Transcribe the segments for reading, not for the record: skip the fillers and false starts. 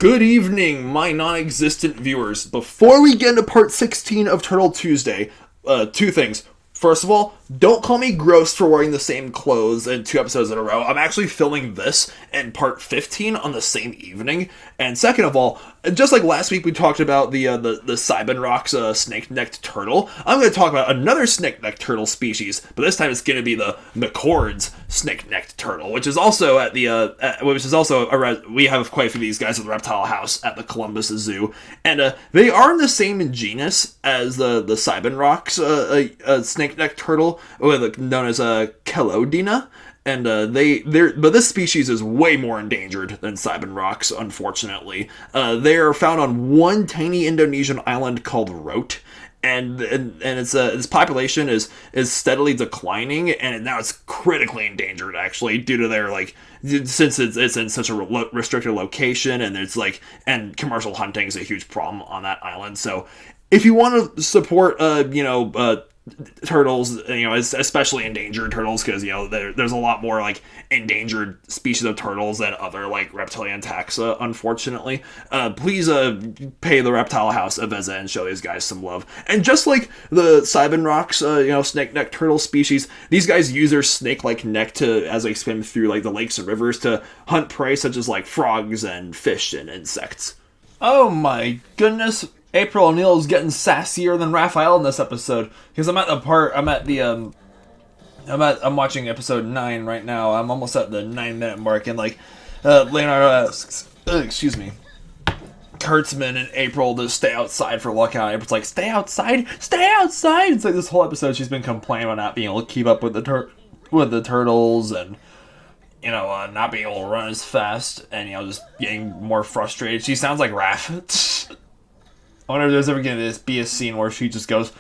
Good evening, my non-existent viewers. Before we get into part 16 of Turtle Tuesday, two things. First of all, don't call me gross for wearing the same clothes in 2 episodes in a row. I'm actually filming this and part 15 on the same evening. And second of all, just like last week we talked about the Cybenrock's snake-necked turtle, I'm going to talk about another snake-necked turtle species, but this time it's going to be the McCord's snake-necked turtle, which is also we have quite a few of these guys at the reptile house at the Columbus Zoo, and they are in the same genus as the Cybenrock's snake-necked turtle, known as Kelodina. And but this species is way more endangered than Cybenrock's, unfortunately. They are found on one tiny Indonesian island called Rote, and its population is steadily declining, and now it's critically endangered, actually, due to their, since it's in such a restricted location, and commercial hunting is a huge problem on that island. So if you want to support, turtles, especially endangered turtles, because there's a lot more endangered species of turtles than other reptilian taxa, unfortunately. Please pay the reptile house a visit and show these guys some love. And just like the Cybenrock's snake-necked turtle species, these guys use their snake-like neck as they swim through the lakes and rivers to hunt prey such as frogs and fish and insects. Oh my goodness, April O'Neil is getting sassier than Raphael in this episode, because I'm watching episode 9 right now. I'm almost at the 9-minute mark, and Leonardo asks, excuse me, Kurtzman and April to stay outside for lookout. April's like, stay outside? Stay outside! It's this whole episode she's been complaining about not being able to keep up with the turtles, and not being able to run as fast, and just getting more frustrated. She sounds like Raph. I wonder if there's ever going to be a scene where she just goes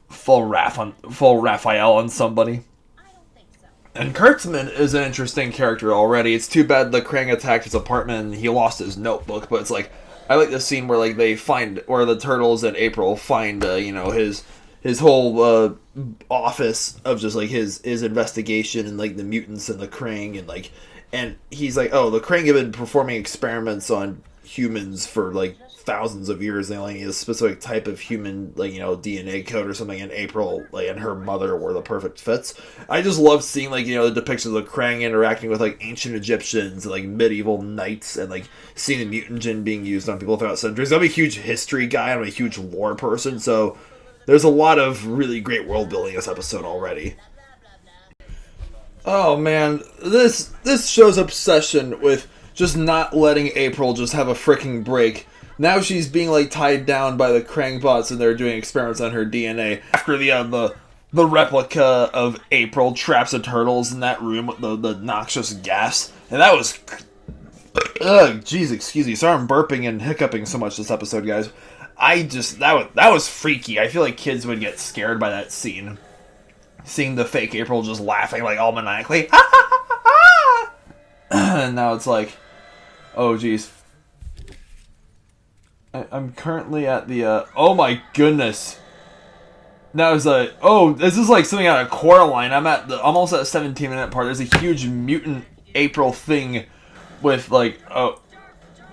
full Raphael on somebody. And Kurtzman is an interesting character already. It's too bad the Krang attacked his apartment and he lost his notebook, but it's I like the scene where where the turtles and April find his whole office of just his investigation and the mutants and the Krang, and he's oh, the Krang have been performing experiments on humans for thousands of years. They only need a specific type of human DNA code or something, and April and her mother were the perfect fits. I just love seeing the depictions of the Krang interacting with ancient Egyptians and medieval knights, and seeing the mutagen being used on people throughout centuries. I'm a huge history guy, I'm a huge lore person, so there's a lot of really great world building in this episode already. Oh man, this show's obsession with just not letting April just have a freaking break. Now she's being tied down by the Krang bots, and they're doing experiments on her DNA. After the replica of April traps the turtles in that room with the noxious gas, and that was, jeez, excuse me. Sorry, I'm burping and hiccuping so much this episode, guys. That was freaky. I feel like kids would get scared by that scene, seeing the fake April just laughing all maniacally, and now it's oh jeez. I'm currently at the, oh my goodness. Now it's oh, this is something out of Coraline. I'm almost at the 17-minute part. There's a huge mutant April thing with oh,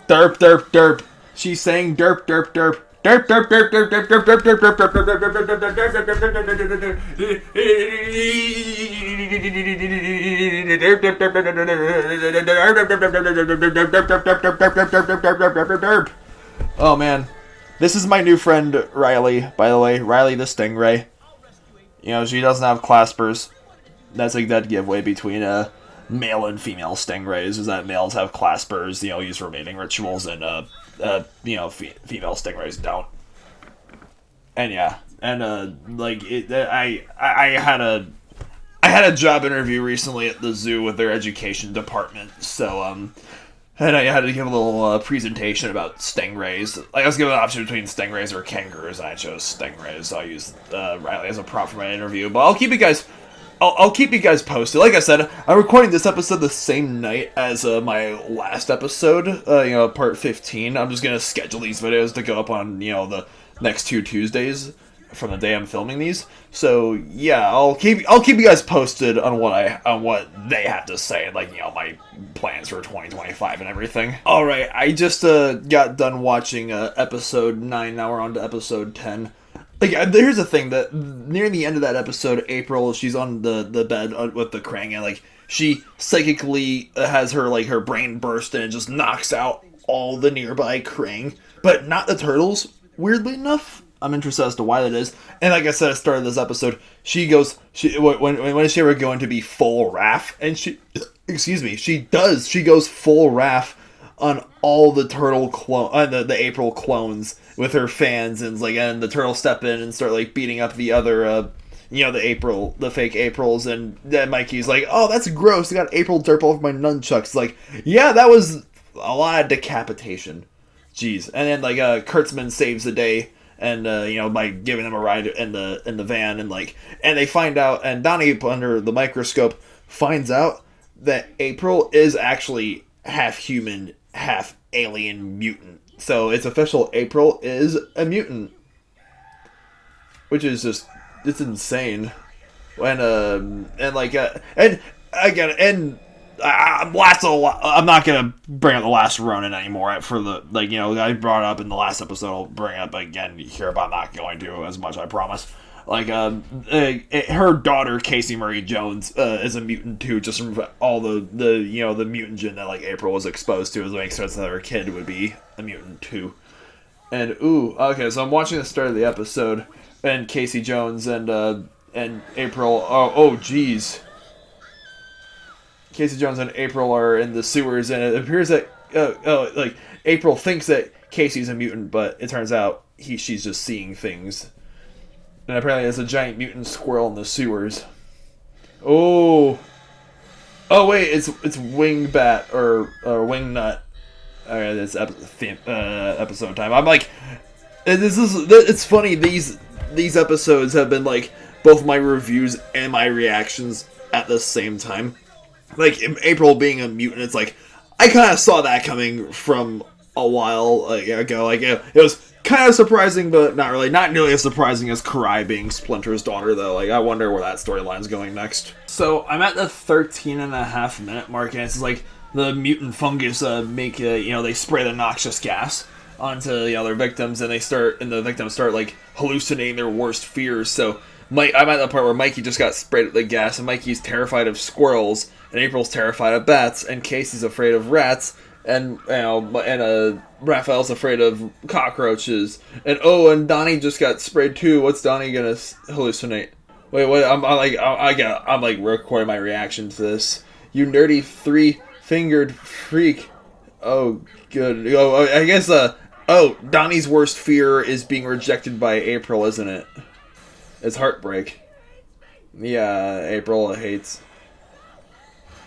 derp, derp, derp. She's saying derp, derp, derp. Derp, derp, derp, derp, derp, derp, derp, derp, derp, derp, derp, derp, derp, derp. Oh man, this is my new friend Riley, by the way. Riley the Stingray. She doesn't have claspers. That's a dead giveaway between male and female stingrays, is that males have claspers, used for mating rituals, and female stingrays don't. And yeah, and I had a job interview recently at the zoo with their education department, so and I had to give a little presentation about stingrays. I was given an option between stingrays or kangaroos, and I chose stingrays, so I used Riley as a prop for my interview. But I'll keep you guys posted. Like I said, I'm recording this episode the same night as my last episode, part 15. I'm just gonna schedule these videos to go up on, the next 2 Tuesdays from the day I'm filming these. So yeah, I'll keep you guys posted on what they have to say, like, you know, my plans for 2025 and everything. All right, I just got done watching episode 9. Now we're on to episode 10. Like, here's the thing, that near the end of that episode, April, she's on the bed with the Krang, and like she psychically has her brain burst, and it just knocks out all the nearby Krang, but not the turtles. Weirdly enough, I'm interested as to why that is. And like I said at the start of this episode, when is she ever going to be full Raph? And she does. She goes full Raph on all the turtle the April clones with her fans, and like, and the turtles step in and start like beating up the other the fake Aprils, and then Mikey's like, "Oh, that's gross. I got April derp all over my nunchucks." Like, yeah, that was a lot of decapitation. Jeez. And then like Kurtzman saves the day, and by giving them a ride in the van, and they find out, and Donnie under the microscope finds out that April is actually half human, half alien mutant. So it's official, April is a mutant, which is just, it's insane. I'm not gonna bring up the last Ronin anymore for the, I brought it up in the last episode. I'll bring it up again here, but I'm not going to as much, I promise. Her daughter Casey Marie Jones is a mutant too, just from all the mutant gen that April was exposed to. It makes sense that her kid would be a mutant too. And okay, so I'm watching the start of the episode, and Casey Jones and April. Oh, geez. Casey Jones and April are in the sewers, and it appears that April thinks that Casey's a mutant, but it turns out she's just seeing things. And apparently there's a giant mutant squirrel in the sewers. Oh wait, it's Wingbat or Wingnut. Alright, it's episode time. I'm like, it's funny. These episodes have been both my reviews and my reactions at the same time. Like, April being a mutant, it's I kind of saw that coming from a while ago. It was kind of surprising, but not really. Not nearly as surprising as Karai being Splinter's daughter, though. I wonder where that storyline's going next. So, I'm at the 13.5-minute mark, and it's the mutant fungus they spray the noxious gas onto their victims, and the victims start hallucinating their worst fears. So I'm at the part where Mikey just got sprayed with the gas, and Mikey's terrified of squirrels, and April's terrified of bats, and Casey's afraid of rats, and Raphael's afraid of cockroaches, and Donnie just got sprayed too. What's Donnie gonna hallucinate? Wait, what? I'm recording my reaction to this. You nerdy 3-fingered freak. Oh, good. Oh, I guess Donnie's worst fear is being rejected by April, isn't it? It's heartbreak. Yeah, April hates.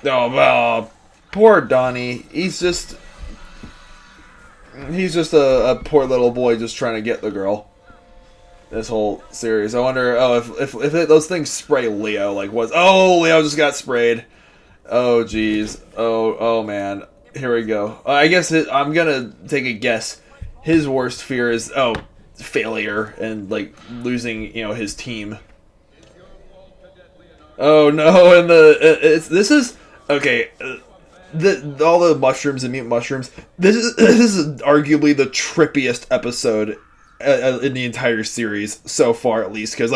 Oh, well, poor Donnie. He's just a poor little boy just trying to get the girl. This whole series. I wonder, if those things spray Leo, Leo just got sprayed. Oh, jeez. Oh, man. Here we go. I guess I'm gonna take a guess. His worst fear is, failure and losing his team. Oh no, and this is okay. All the mushrooms and mutant mushrooms. This is arguably the trippiest episode in the entire series so far, at least, because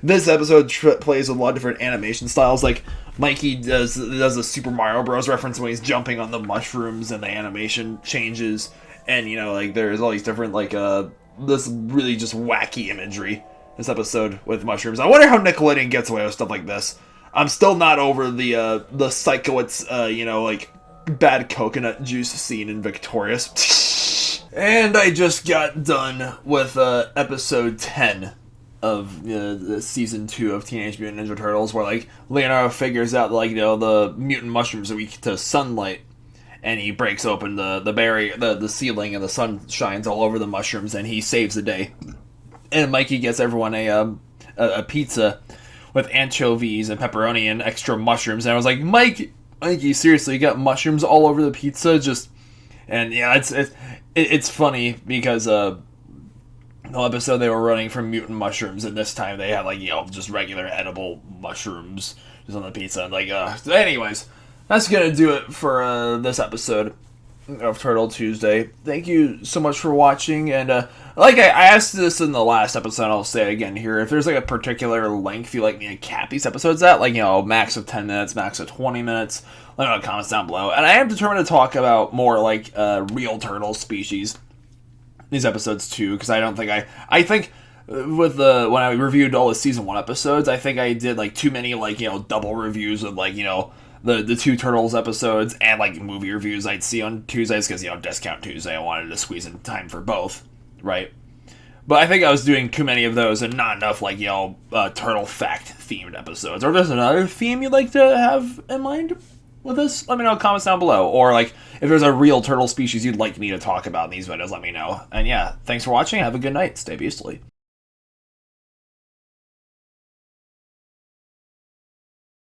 this episode plays with a lot of different animation styles. Mikey does a Super Mario Bros. Reference when he's jumping on the mushrooms, and the animation changes, and there's all these different this really just wacky imagery this episode with mushrooms. I wonder how Nickelodeon gets away with stuff like this. I'm still not over the Psychowitz bad coconut juice scene in Victorious. And I just got done with episode 10 of the season 2 of Teenage Mutant Ninja Turtles, where Leonardo figures out the mutant mushrooms are weak to sunlight, and he breaks open the barrier, the ceiling, and the sun shines all over the mushrooms, and he saves the day. And Mikey gets everyone a pizza with anchovies and pepperoni and extra mushrooms, and I was like, Mikey, seriously, you got mushrooms all over the pizza? And yeah, it's funny because the episode they were running from mutant mushrooms, and this time they had like, just regular edible mushrooms just on the pizza. And anyways, that's gonna do it for this episode of Turtle Tuesday. Thank you so much for watching, and I asked this in the last episode, I'll say it again here. If there's like a particular length you like me to cap these episodes at, max of 10 minutes, max of 20 minutes, let me know in the comments down below. And I am determined to talk about more real turtle species these episodes too, because I think with when I reviewed all the season 1 episodes, I think I did too many double reviews of the two Turtles episodes and movie reviews I'd see on Tuesdays, because Discount Tuesday, I wanted to squeeze in time for both, right? But I think I was doing too many of those and not enough turtle fact themed episodes. Or if there's another theme you'd like to have in mind with this, let me know in the comments down below. Or if there's a real turtle species you'd like me to talk about in these videos, let me know. And yeah, thanks for watching. Have a good night. Stay beastly.